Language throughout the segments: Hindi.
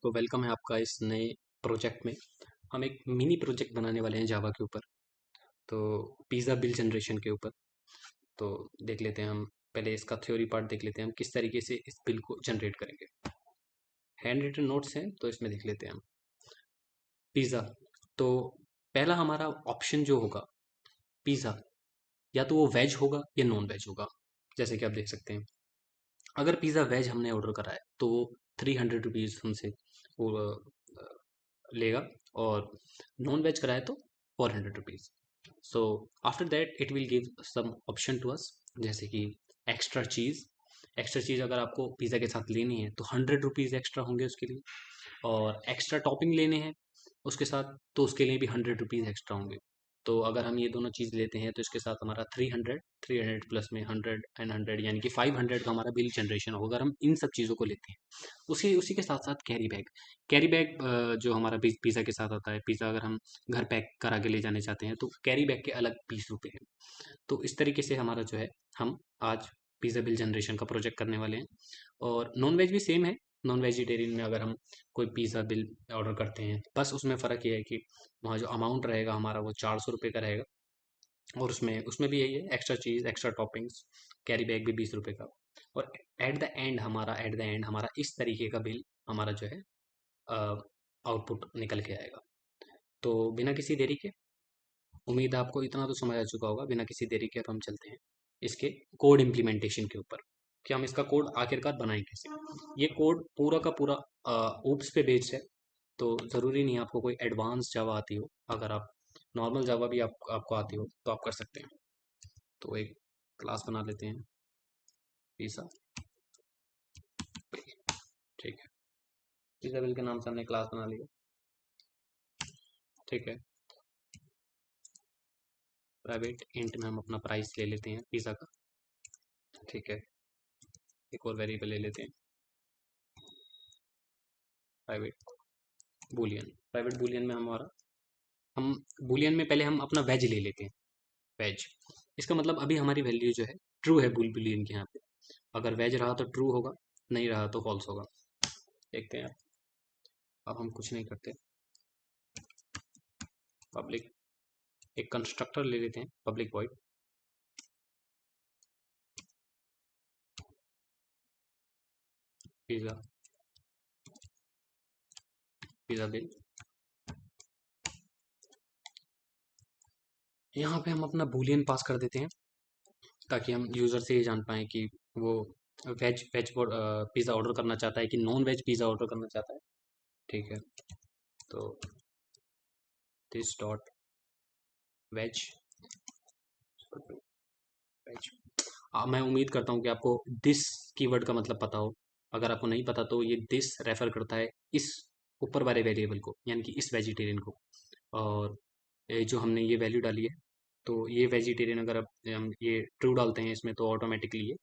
तो वेलकम है आपका इस नए प्रोजेक्ट में। हम एक मिनी प्रोजेक्ट बनाने वाले हैं जावा के ऊपर, तो पिज़्ज़ा बिल जनरेशन के ऊपर। तो देख लेते हैं हम, पहले इसका थ्योरी पार्ट देख लेते हैं हम किस तरीके से इस बिल को जनरेट करेंगे। हैंड रिटन नोट्स हैं तो इसमें देख लेते हैं हम पिज़्ज़ा। तो पहला हमारा ऑप्शन जो होगा पिज़्ज़ा, या तो वो वेज होगा या नॉन वेज होगा। जैसे कि आप देख सकते हैं, अगर पिज़्ज़ा वेज हमने ऑर्डर करा है तो 300 रुपीज़ हमसे वो लेगा, और नॉन वेज कराए तो 400 rupees. So after that it will give some option to us, जैसे कि एक्स्ट्रा चीज़। एक्स्ट्रा चीज़ अगर आपको पिज़्ज़ा के साथ लेनी है तो 100 रुपीज़ एक्स्ट्रा होंगे उसके लिए, और एक्स्ट्रा टॉपिंग लेने हैं उसके साथ तो उसके लिए भी 100 रुपीज़ एक्स्ट्रा होंगे। तो अगर हम ये दोनों चीज़ लेते हैं तो इसके साथ हमारा 300 प्लस में 100 यानी कि 500 का हमारा बिल जनरेशन होगा, अगर हम इन सब चीज़ों को लेते हैं। उसी उसी के साथ साथ कैरी बैग। कैरी बैग जो हमारा पिज़्ज़ा के साथ आता है, पिज़्ज़ा अगर हम घर पैक करा के ले जाने चाहते हैं तो कैरी बैग के अलग 20 रुपये हैं। तो इस तरीके से हमारा जो है, हम आज पिज़्ज़ा बिल जनरेशन का प्रोजेक्ट करने वाले हैं। और नॉन वेज भी सेम है। नॉन वेजिटेरियन में अगर हम कोई पिज़्ज़ा बिल ऑर्डर करते हैं, बस उसमें फ़र्क ये है कि वहाँ जो अमाउंट रहेगा हमारा वो 400 रुपये का रहेगा, और उसमें उसमें भी यही है, एक्स्ट्रा चीज़, एक्स्ट्रा टॉपिंग्स, कैरी बैग भी 20 रुपये का। और एट द एंड हमारा इस तरीके का बिल हमारा जो है आउटपुट निकल के आएगा। तो बिना किसी देरी के, उम्मीद है आपको इतना तो समझ आ चुका होगा, बिना किसी देरी के अब हम चलते हैं इसके कोड इम्प्लीमेंटेशन के ऊपर, कि हम इसका कोड आखिरकार बनाएं कैसे। ये कोड पूरा का पूरा ऊप्स पे बेस्ड है, तो ज़रूरी नहीं है आपको कोई एडवांस जावा आती हो। अगर आप नॉर्मल जावा भी आपको आती हो तो आप कर सकते हैं। तो एक क्लास बना लेते हैं, पिज़्ज़ा बिल। ठीक है, पिज़्ज़ा बिल के नाम से हमने क्लास बना लिया। ठीक है, प्राइवेट इंट में हम अपना प्राइस ले लेते हैं पिज़्ज़ा का। ठीक है, एक और वेरिएबल ले लेते हैं, प्राइवेट बूलियन। प्राइवेट बूलियन में हमारा, हम बूलियन में पहले हम अपना वेज ले लेते हैं, वेज। इसका मतलब अभी हमारी वैल्यू जो है ट्रू है बूलियन के यहाँ पे। अगर वेज रहा तो ट्रू होगा, नहीं रहा तो फॉल्स होगा। देखते हैं, अब हम कुछ नहीं करते, पब्लिक एक कंस्ट्रक्टर ले लेते हैं, public void pizza, pizza bill. यहाँ पे हम अपना बूलियन पास कर देते हैं, ताकि हम यूज़र से ये जान पाएँ कि वो वेज वेज पिज़्ज़ा ऑर्डर करना चाहता है कि नॉन वेज पिज़्ज़ा ऑर्डर करना चाहता है। ठीक है, तो दिस डॉट वेज, वेज। मैं उम्मीद करता हूँ कि आपको दिस कीवर्ड का मतलब पता हो। अगर आपको नहीं पता तो ये दिस रेफर करता है इस ऊपर वाले वेरिएबल को, यानी कि इस वेजिटेरियन को। और जो हमने ये वैल्यू डाली है, तो ये वेजिटेरियन, अगर अब हम ये ट्रू डालते हैं इसमें तो ऑटोमेटिकली ये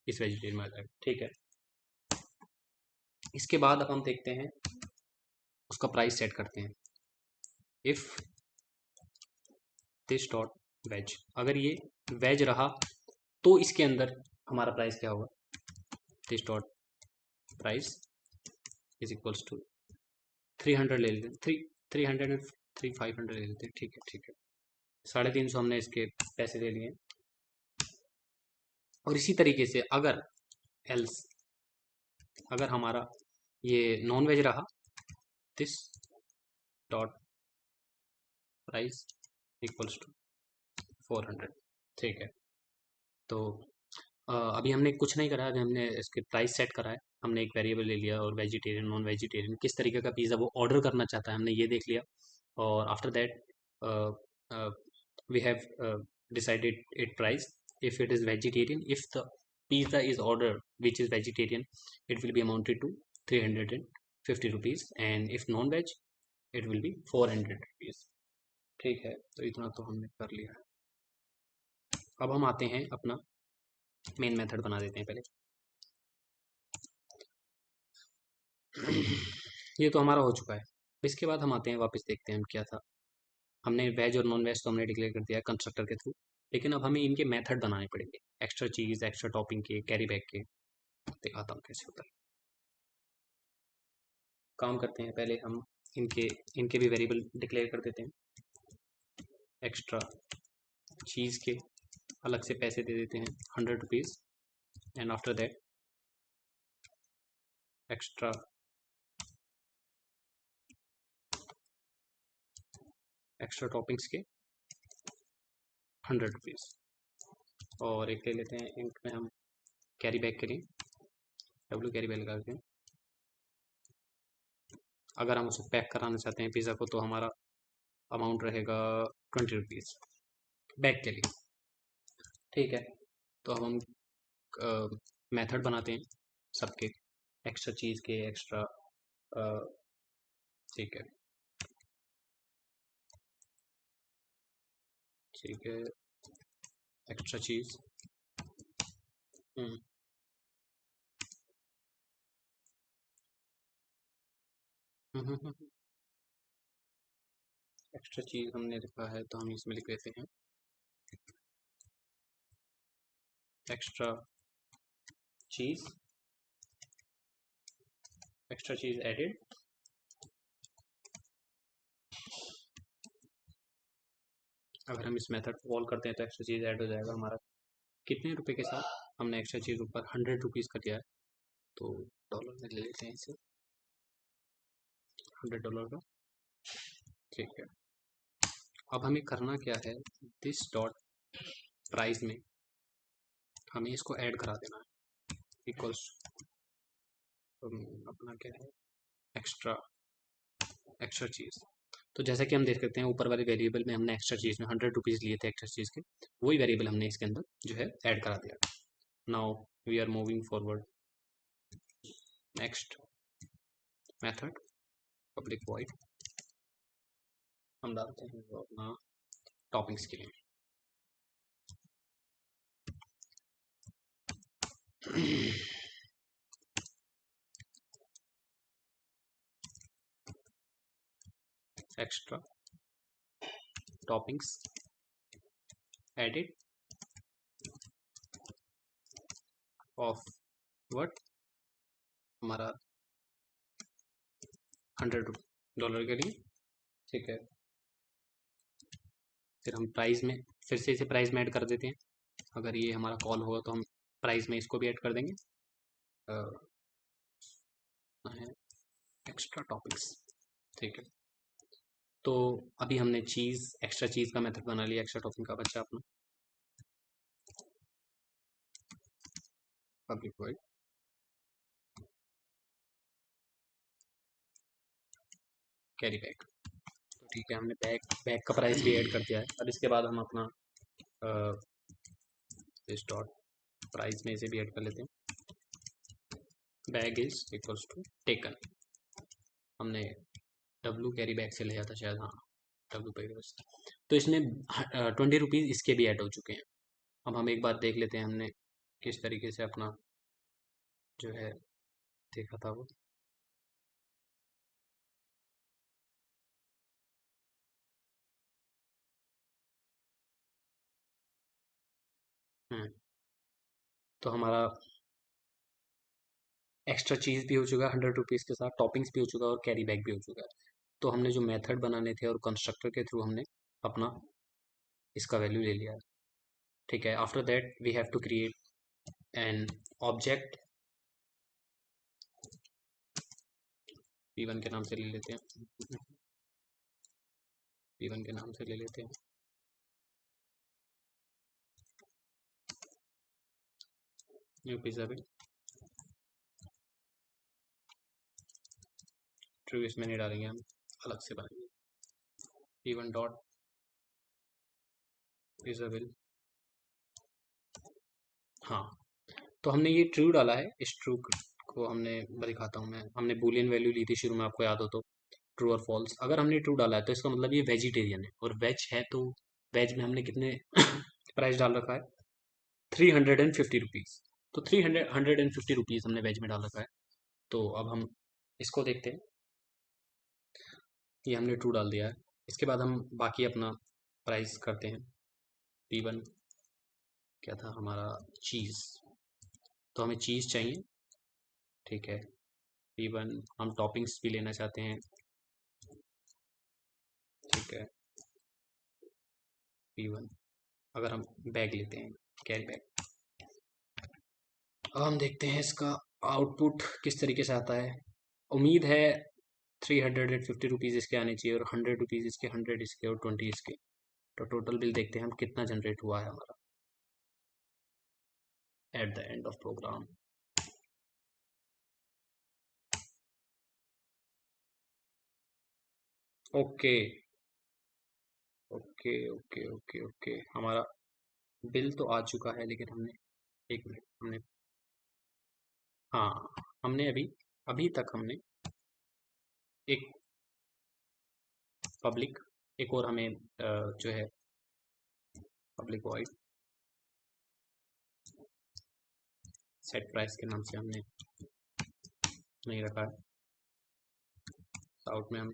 इस वेजिटेरियन में आ जाएगा। ठीक है, इसके बाद अब हम देखते हैं, उसका प्राइस सेट करते हैं। इफ़ दिस डॉट वेज, अगर ये वेज रहा तो इसके अंदर हमारा प्राइस क्या होगा, this dot price is equals to 300 ले लेते हैं, 300 एंड 500 ले लेते हैं। ठीक है, ठीक है, 350 हमने इसके पैसे ले लिए। और इसी तरीके से अगर एल्स, अगर हमारा ये नॉन वेज रहा, this dot price equals to 400। ठीक है, तो अभी हमने कुछ नहीं करा, अभी हमने इसके प्राइस सेट करा है। हमने एक वेरिएबल ले लिया, और वेजिटेरियन नॉन वेजिटेरियन किस तरीके का पिज़्ज़ा वो ऑर्डर करना चाहता है हमने ये देख लिया। और after that we have decided it price. If it is vegetarian, if the pizza is ordered which is vegetarian, it will be amounted to 350 rupees, and if non-veg it will be 400 rupees. ठीक है, तो इतना तो हमने कर लिया है। अब हम आते हैं अपना मेन मेथड बना देते हैं पहले। ये तो हमारा हो चुका है। इसके बाद हम आते हैं, वापस देखते हैं हम क्या था। हमने वेज और नॉन वेज तो हमने डिक्लेयर कर दिया है कंस्ट्रक्टर के थ्रू, लेकिन अब हमें इनके मेथड बनाने पड़ेंगे, एक्स्ट्रा चीज़, एक्स्ट्रा टॉपिंग के, कैरी बैग के। दिखाता हूँ कैसे होता है। काम करते हैं, पहले हम इनके इनके भी वेरिएबल डिक्लेयर कर देते हैं। एक्स्ट्रा चीज़ के अलग से पैसे दे देते हैं 100 rupees, and after that extra toppings के 100 रुपीज़। और एक ले लेते हैं इंक में हम कैरी बैग के लिए डब्ल्यू कैरी बैग लगा देते हैं। अगर हम उसे पैक कराना चाहते हैं पिज़्ज़ा को तो हमारा अमाउंट रहेगा 20 रुपीज़ बैग के लिए। ठीक है, तो अब हम मेथड बनाते हैं सबके, एक्स्ट्रा चीज़ के एक्स्ट्रा। ठीक है, ठीक है, एक्स्ट्रा चीज़। हम्म एक्स्ट्रा चीज़ हमने लिखा है तो हम इसमें लिख देते हैं एक्स्ट्रा चीज़, एक्स्ट्रा चीज़ एडेड। अगर हम इस मेथड को कॉल करते हैं तो एक्स्ट्रा चीज़ ऐड हो जाएगा हमारा। कितने रुपए के साथ हमने एक्स्ट्रा चीज़ ऊपर 100 रुपीज़ का दिया है, तो डॉलर में ले लेते हैं इसे, $100 का। ठीक है, अब हमें करना क्या है, दिस डॉट प्राइस में हमें इसको ऐड करा देना है, इक्वल्स अपना क्या है, एक्स्ट्रा एक्स्ट्रा चीज़। तो जैसा कि हम देख सकते हैं ऊपर वाले वेरिएबल में हमने एक्स्ट्रा चीज़ में 100 रुपीज़ लिए थे एक्स्ट्रा चीज़ के, वही वेरिएबल हमने इसके अंदर जो है ऐड करा दिया। Now we are moving forward, next method public void हम डालते हैं वो अपना टॉपिंग्स के लिए। Extra toppings added of what, हमारा $100 के लिए। ठीक है, फिर हम प्राइस में फिर से इसे प्राइस में ऐड कर देते हैं। अगर ये हमारा कॉल होगा तो हम प्राइस में इसको भी ऐड कर देंगे, एक्स्ट्रा टॉपिक्स। ठीक है, तो अभी हमने चीज़ एक्स्ट्रा चीज़ का मेथड बना लिया, एक्स्ट्रा टॉपिंग का बच्चा अपना पब्लिक वॉइड कैरी बैग। तो ठीक है, हमने बैग बैग का प्राइस भी ऐड कर दिया है। अब इसके बाद हम अपना इस डॉट प्राइस में इसे भी ऐड कर लेते हैं, bag is equals to taken. हमने डब्लू कैरी बैग से लिया था शायद, हाँ डब्लू कैरी बैग से। तो इसमें 20 रुपीज़ इसके भी ऐड हो चुके हैं। अब हम एक बार देख लेते हैं हमने किस तरीके से अपना जो है देखा था वो। हम्म तो हमारा एक्स्ट्रा चीज़ भी हो चुका है 100 रुपीज़ के साथ, टॉपिंग्स भी हो चुका है और कैरी बैग भी हो चुका है। तो हमने जो मेथड बनाने थे और कंस्ट्रक्टर के थ्रू हमने अपना इसका वैल्यू ले लिया है। ठीक है, after that we have to create an object, p1 के नाम से ले लेते हैं, p1 के नाम से ले लेते हैं। न्यू पिज्जा बिल, ट्रू इसमें नहीं डालेंगे, हम अलग से बनाएंगे, p1 डॉट पिज्जा बिल। हाँ, तो हमने ये ट्रू डाला है। इस ट्रू को हमने मैं दिखाता हूँ, मैं हमने बूलियन वैल्यू ली थी शुरू में, आपको याद हो तो, ट्रू और फॉल्स। अगर हमने ट्रू डाला है तो इसका मतलब ये वेजिटेरियन है, और वेज है तो वेज में हमने कितने प्राइस डाल रखा है, 350 रुपीज़। तो 150 रुपीज़ हमने वेज में डाल रखा है। तो अब हम इसको देखते हैं, ये हमने ट्रू डाल दिया है। इसके बाद हम बाकी अपना प्राइस करते हैं, p1 क्या था हमारा, चीज़। तो हमें चीज़ चाहिए, ठीक है, P1 हम टॉपिंग्स भी लेना चाहते हैं, ठीक है। P1 अगर हम बैग लेते हैं, कैरी बैग, अब हम देखते हैं इसका आउटपुट किस तरीके से आता है। उम्मीद है 350 रुपीज़ इसके आने चाहिए, और 100 रुपीज़ इसके, 100 इसके और 20 इसके। तो टोटल बिल देखते हैं हम कितना जनरेट हुआ है हमारा at the end of program. Okay okay okay okay okay, हमारा बिल तो आ चुका है, लेकिन हमने, एक मिनट, हमने, हाँ, हमने अभी अभी तक हमने एक पब्लिक, एक और हमें जो है पब्लिक वॉइड सेट प्राइस के नाम से हमने नहीं रखा है। आउट में हम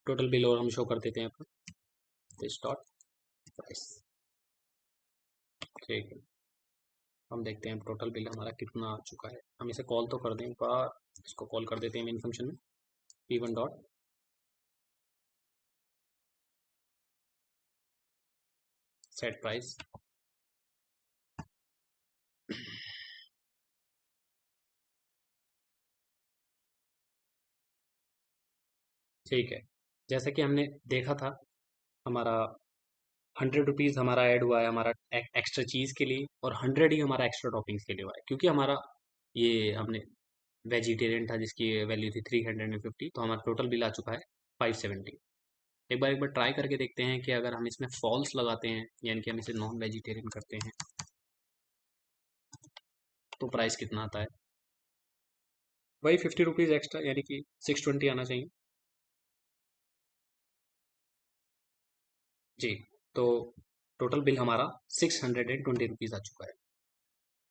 टोटल बिल और हम शो कर देते हैं अपना दिस डॉट प्राइस, ठीक है। हम देखते हैं टोटल बिल हमारा कितना आ चुका है। हम इसे कॉल तो कर दें एक बार, इसको कॉल कर देते हैं मेन फंक्शन में, P1 डॉट सेट प्राइस, ठीक है। जैसा कि हमने देखा था, हमारा 100 रुपीज़ हमारा ऐड हुआ है हमारा एक्स्ट्रा चीज़ के लिए, और 100 ही हमारा एक्स्ट्रा टॉपिंग्स के लिए हुआ है, क्योंकि हमारा ये हमने वेजिटेरियन था जिसकी वैल्यू थी 350, तो हमारा टोटल बिल आ चुका है 570। एक बार ट्राई करके देखते हैं कि अगर हम इसमें फॉल्स लगाते हैं, यानी कि हम इसे नॉन वेजिटेरियन करते हैं, तो प्राइस कितना आता है। वही 50 रुपीज़ एक्स्ट्रा, यानी कि 620 आना चाहिए जी। तो टोटल बिल हमारा 620 रुपीज़ आ चुका है।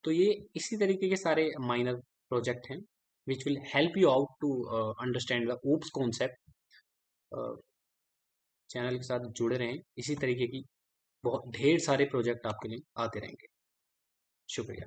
तो ये इसी तरीके के सारे माइनर प्रोजेक्ट हैं which will help you out to understand the OOPs concept. Channel के साथ जुड़े रहें, इसी तरीके की बहुत ढेर सारे प्रोजेक्ट आपके लिए आते रहेंगे। शुक्रिया।